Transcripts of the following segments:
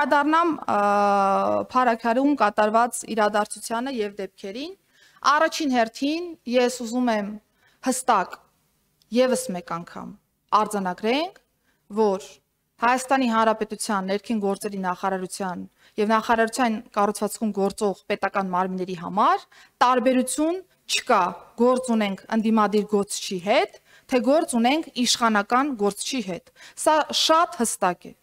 անդառնամ Փարաքարում կատարված իրադարձությանը եւ դեպքերին։ Առաջին հերթին ես ուզում եմ հստակ եւս մեկ անգամ արձանագրենք, որ Հայաստանի Հանրապետության ներքին գործերի նախարարության եւ նախարարության կառուցվածքում գործող պետական մարմինների համար տարբերություն չկա գործ ունենք ընդդիմադիր գործչի հետ, թե գործ ունենք իշխանական գործչի հետ։ Սա շատ հստակ է։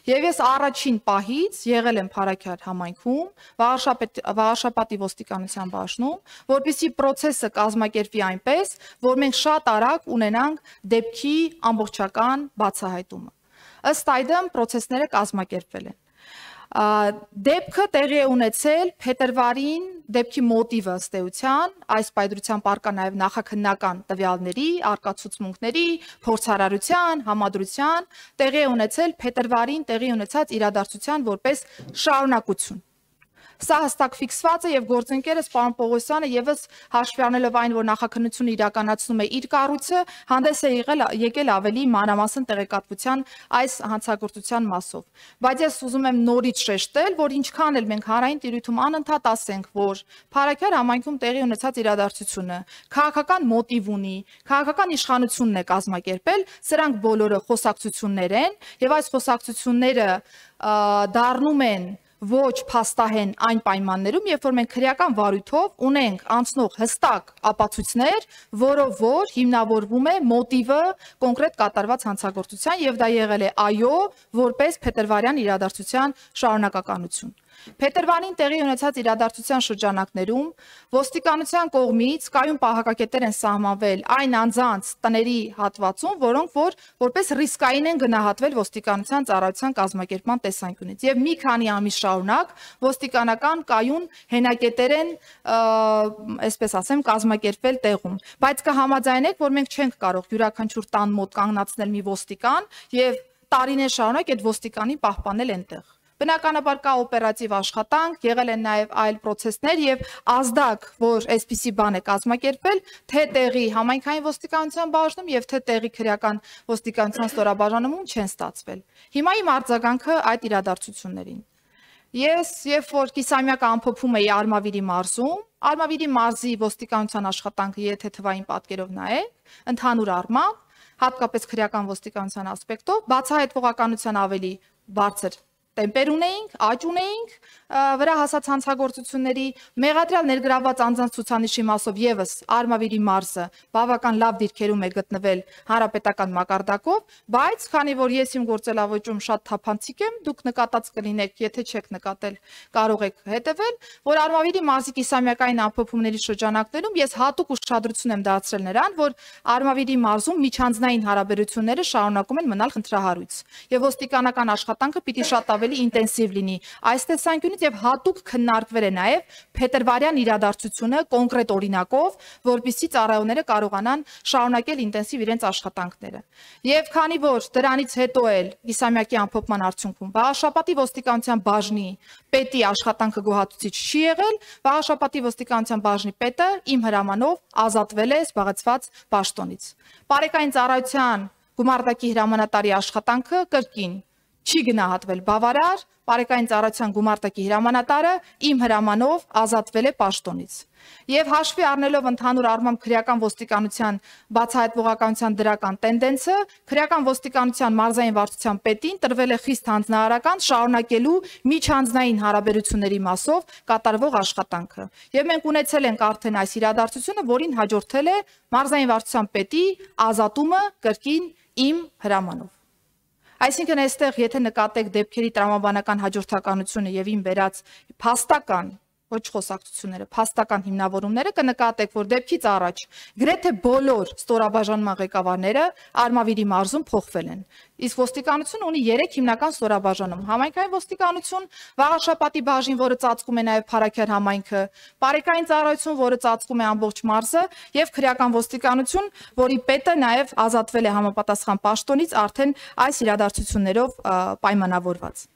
Եվ ես առաջին պահից եղել եմ Փարաքար համայնքում, Վաղարշապատի ոստիկանության բաժնում, որպեսզի process-ը կազմակերպվի այնպես, որ մենք շատ արագ ունենանք դեպքի ամբողջական բացահայտումը։ Ըստ այդմ process-ները կազմակերպվել են։ Դեպքը տեղի է ունեցել փետրվարին, դեպքի մոտիվը ըստ էության, այս պայծրությամբ առկա նաև նախաքննական տվյալների, առկա ցուցմունքների, փորձարարության, համադրության, տեղի է ունեցել փետրվարին տեղի ունեցած իրադարձության որպես շարունակություն։ Սա հստակ ֆիքսված է եւ գործընկերս պարոն Պողոսյանը եւս հաշվի առնելով այն, որ նախաքննությունը իրականացնում է իր կառույցը, հանդես է եկել ավելի մանրամասն տեղեկատվության այս հանցագործության մասով։ Բայց ես ուզում եմ նորից շեշտել, որ ինչքան էլ մենք հանրային տիրույթում անընդհատ ասենք, որ Փարաքար համայնքում տեղի ունեցած իրադարձությունը քաղաքական մոտիվ ունի, քաղաքական իշխանությունն է կազմակերպել, սրանք բոլորը խոսակցություններ են եւ այս խոսակցությունները դառնում են ոչ փաստահեն այն պայմաններում, երբ որ մենք քրեական վարույթով ունենք անցնող հստակ ապացույցներ, որով որ հիմնավորվում է մոտիվը կոնկրետ կատարված հանցագործության եւ դա եղել է այո, որպես փետրվարյան իրադարձության շարունակականություն։ Փետրվարին տեղի ունեցած իրադարձության շրջանակներում ոստիկանության կողմից կայուն պահակակետեր են սահմանվել այն անձանց տների հատվածում, որոնք որպես ռիսկային են գնահատվել ոստիկանության ծառայության կազմակերպման տեսանկյունից։ Եվ մի քանի ամիս շարունակ ոստիկանական կայուն հենակետեր են, այսպես ասեմ, կազմակերպվել տեղում։ Բայց կհամաձայնեք, որ մենք չենք կարող յուրաքանչյուր տան մոտ կանգնացնել մի ոստիկան եւ տարիներ շարունակ այդ ոստիկանին պահպանել այնտեղ։ Բնականաբար կա օպերատիվ աշխատանք, եղել են նաև այլ process-ներ եւ ազդակ, որ այսպիսի բան է կազմակերպել, թե տեղի համայնքային ոստիկանության բաժնում եւ թե տեղի քրեական ոստիկանության ստորաբաժանում չեն ստացվել։ Հիմա իմ արձագանքը այդ իրադարձություններին։ Ես, երբ որ կիսամյակը ամփոփում էի Արմավիրի մարզում, Արմավիրի մարզի ոստիկանության աշխատանքը, եթե թվային պատկերով նայեք, ընդհանուր առմամբ, հատկապես քրեական ոստիկանության ասպեկտով, բացահայտվողականության ավելի բարձր տեմպեր ունեինք, աճ ունեինք, վրա հասած հանցագործությունների, մեղադրյալ ներգրավված անձանց ցուցանիշի մասով եւս Արմավիրի մարզը բավական լավ դիրքերում է գտնվել հանրապետական մակարդակով, բայց քանի որ ես իմ գործելավոճում շատ թափանցիկ եմ, դուք նկատած կլինեք, եթե չեք նկատել, կարող եք հետևել, որ Արմավիրի մարզի կիսամյակային ամփոփումների շրջանակներում ես հատուկ ուշադրություն եմ դարձրել նրան, որ Արմավիրի մարզում միջանձնային հարաբերությունները շարունակում են մնալ խնդրահարույց եւ ոստիկանական աշխատանքը պիտի շատ ավելի ինտենսիվ լինի այս տեսանկյունից եւ հատուկ քննարկվել է նաեւ փետրվարյան իրադարձությունը կոնկրետ օրինակով, որպեսզի ծառայողները կարողանան շարունակել ինտենսիվ իրենց աշխատանքները։ Եվ քանի որ դրանից հետո էլ կիսամյակի ամփոփման արդյունքում Վաղարշապատի ոստիկանության բաժնի պետի աշխատանքը գոհացուցիչ չի եղել, Վաղարշապատի ոստիկանության բաժնի պետը իմ հրամանով ազատվել է զբաղեցված պաշտոնից։ Բարեկային ծառայության գումարտակի հրամանատարի աշխատանքը կրկին չի գնահատվել բավարար, բարեկային ծառայության գումարտակի հրամանատարը իմ հրամանով ազատվել է պաշտոնից։ Եվ հաշվի առնելով ընդհանուր առմամբ քրեական ոստիկանության բացահայտվողականության դրական տենդենսը, քրեական ոստիկանության մարզային վարչության պետին տրվել է խիստ հանձնարարական շարունակելու միջանձնային հարաբերությունների մասով կատարվող աշխատանքը։ Եվ մենք ունեցել ենք արդեն այս իրադարձությունը, որին հաջորդել է մարզային վարչության պետի ազատումը կրկին իմ հրամանով։ Այսինքն այստեղ եթե նկատեք դեպքերի տրամաբանական հաջորդականությունը եւ իմ վերած փաստական ոչ խոսակցությունները, փաստական հիմնավորումները կնկատեք, որ դեպքից առաջ գրեթե բոլոր ստորաբաժանման ղեկավարները Արմավիրի մարզում փոխվել են։ Իսկ ոստիկանությունը ունի 3 հիմնական ստորաբաժանում՝ համայնքային ոստիկանություն, Վաղարշապատի բաժին, որը ծածկում է նաև Փարաքար համայնքը, բարեկային ծառայություն, որը ծածկում է ամբողջ մարզը, եւ քրեական ոստիկանություն, որի պետը նաև ազատվել է համապատասխան պաշտոնից արդեն այս իրադարձություններով պայմանավորված։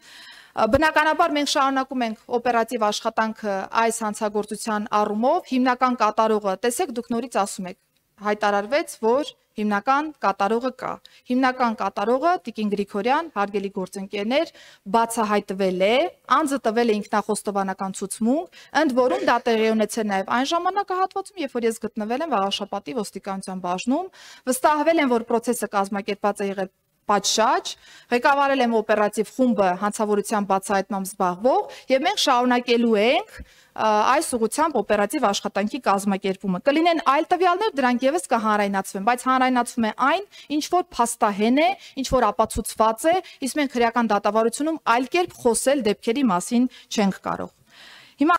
Բնականաբար մենք շարունակում ենք օպերատիվ աշխատանքը այս հանցագործության առումով, հիմնական կատարողը, տեսեք դուք նորից ասում եք, հայտարարվեց, որ հիմնական կատարողը կա։ Հիմնական կատարողը Տիկին Գրիգորյան, հարգելի գործընկերներ, բացահայտվել է, անձը տվել է ինքնախոստովանական ցուցմունք, ընդ որում դա տեղի ունեցել նաև այն ժամանակահատվածում, երբ որ ես գտնվել եմ Վաղաշապատի ոստիկանության բաժնում, վստահվել եմ, որ process-ը կազմակերպված է եղել պատշաճ, ղեկավարել եմ օպերատիվ խումբը հանցավորության բացահայտմամբ զբաղվող եւ մենք շարունակելու ենք այս ուղղությամբ օպերատիվ աշխատանքի կազմակերպումը։ Կլինեն այլ տվյալներ, դրանք եւս կհանրայնացվեն, բայց հանրայնացվում է այն, ինչ որ փաստահեն է, ինչ որ ապացուցված է, իսկ մենք քրեական դատավարությունում այլ կերպ խոսել դեպքերի մասին չենք կարող։